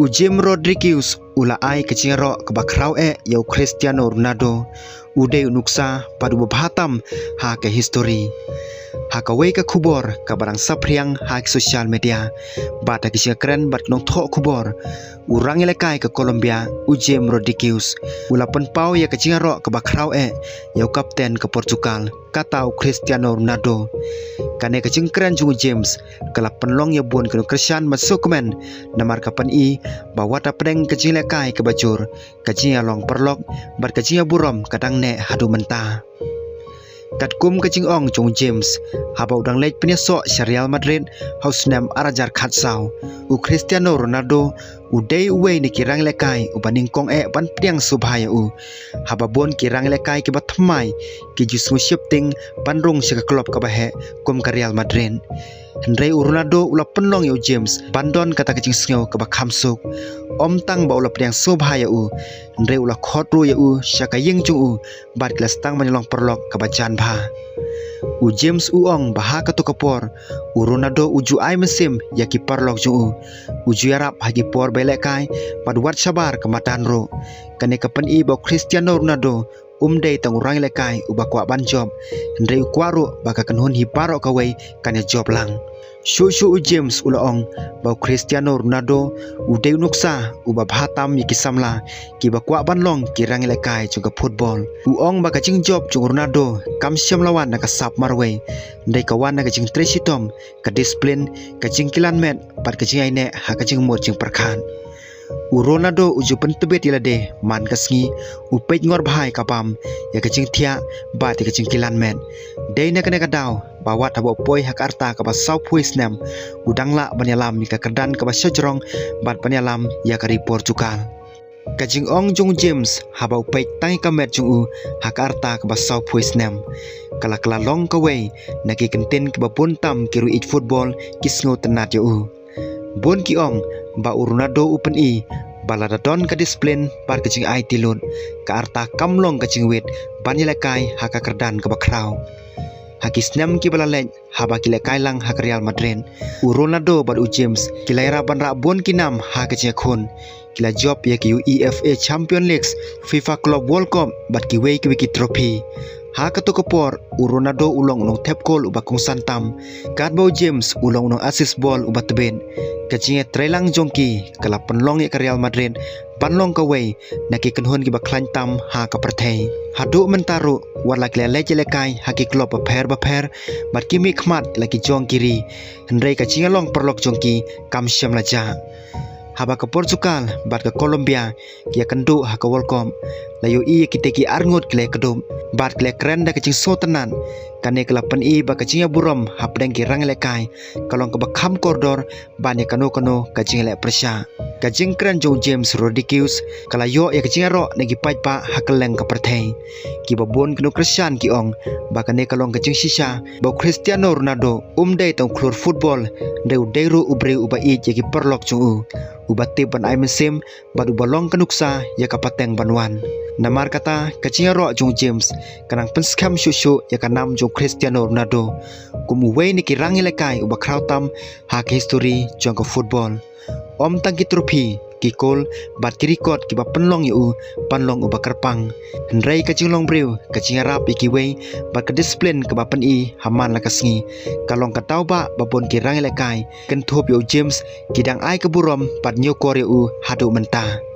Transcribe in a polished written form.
James Rodriguez ula ai kecingro ke bakrau yau Cristiano Ronaldo ude nuksa padu bahatam ha ke histori ha ka wei ka kubor ka barang sapriang ha ke social media bata kisah keren bat nong thok kubor urang lekai ke Colombia James Rodriguez ula penpau ya kecingro ke bakrau yau kapten ke Portugal katau Cristiano Ronaldo kane kecing keren jung James kala penlong ya bon keno Christian masuk komen namar kapan bawa ta pedeng kecing lekai ke bajur kecing long perlok bar kecing burom kadang ne hadu mentah kat kum kecing ong jung James haba udang lek penyesok Real Madrid haus nam arajar khatsau Cristiano Ronaldo udai uwe ni kirang lekai ubaning kong ban piang subhaya haba bon kirang lekai ke batmai ke jusmu shifting panrung sika klub ka bahe kum ka Real Madrid Henry Ronaldo ula penlong yu James bandon kata kecing snyo ke bakhamsuk om tang ba ula piang subhaya Henry ula khotru ya syaka ying chu bat kelas tang menyolong perlok ke bajan bah James ong baha katu kapor Ronaldo uju ai mesim ya kiper lok ju uju yarap hagi por belekai paduat sabar kematan ro kane kapan ba Cristiano Ronaldo dei tang urang lekai ubakwa ban job ndrei kwaru baka kanhon hiparo kawai kane job lang Shu James ulaong bau Cristiano Ronaldo udai nuksa uba bhatam yikisamla ki bakwa banlong kirang lekai juga football uong baka jing job jung Ronaldo kam siam lawan na kasap marway ndai kawan na jing tresitom ka discipline ka jing kilan met pat ka jing aine ha ka jing mur jing perkhan Ronaldo uju pentebet ilade man kasngi upej ngor bahai kapam ya kecing thia ba ti kecing kilan men dei na kane kadaw bawat habo poi hak arta ka ba sau puis nam udangla banyalam ka kedan ka ba sejrong bat banyalam ya kari Portugal kajing ong jung James haba upej tai ka met jung hak arta ka ba sau puis nam kala kala long ka wei na ki kentin ka ba puntam kiru it football kisngo tenat yo bon ki ong ba Ronaldo upen balada don ka disiplin par kecing ai tilun ka arta kamlong kecing wit banyelekai haka kerdan ke bakrau hakis nam ki balalej haba kilekai lang hak Real Madrid Ronaldo bad James kilaira banra bon kinam ha kecing khun kila job ya ki UEFA Champions League FIFA Club World Cup bad ki wei ki trophy ha katu kapor Ronaldo ulong unong tap goal ubakong santam kadbo James ulong unong assist ball ubat tebin kecing trelang jongki kala penlong ya ke Real Madrid panlong kawai naki kenhon ki baklan tam ha ka perthai hadu mentaru warla kle lekai haki klub baper bat kimi khmat laki jong kiri hendrai kecing long perlok jongki kam syam laja haba ke Portugal bat ke Colombia kia kendu ha ka World Cup layu kita ki arngut kle kedum bat kle keren da kecing so tenan kane kala pen ba kecing burom hapdeng ki rang lekai kalong ke bakham koridor bane kano kecing le persya kecing keren jong James Rodriguez kala yo ya kecing ro negi pai pa hakeleng ke perthai ki babon keno Christian ki ong ba kane kalong kecing sisa ba Cristiano Ronaldo dei tong klur football deu deiru ubre uba i ki perlok jong ubate ban ai mesim badu balong kenuksa ya kapateng banwan namar kata kecing ro jong James kanang penskam shushu ya kanam jong Cristiano Ronaldo kumu wei ni kirang lekai uba krautam hak history jong ke football om tangki trofi ki kol bat ki record ki ba penlong yu panlong uba kerpang hendrai kecing long brew kecing rap ki wei bat ke disiplin ke ba pen haman la kasngi kalong ka tau ba babon ki rang lekai ken thop yu James kidang ai ke burom pat nyokor yu hadu mentah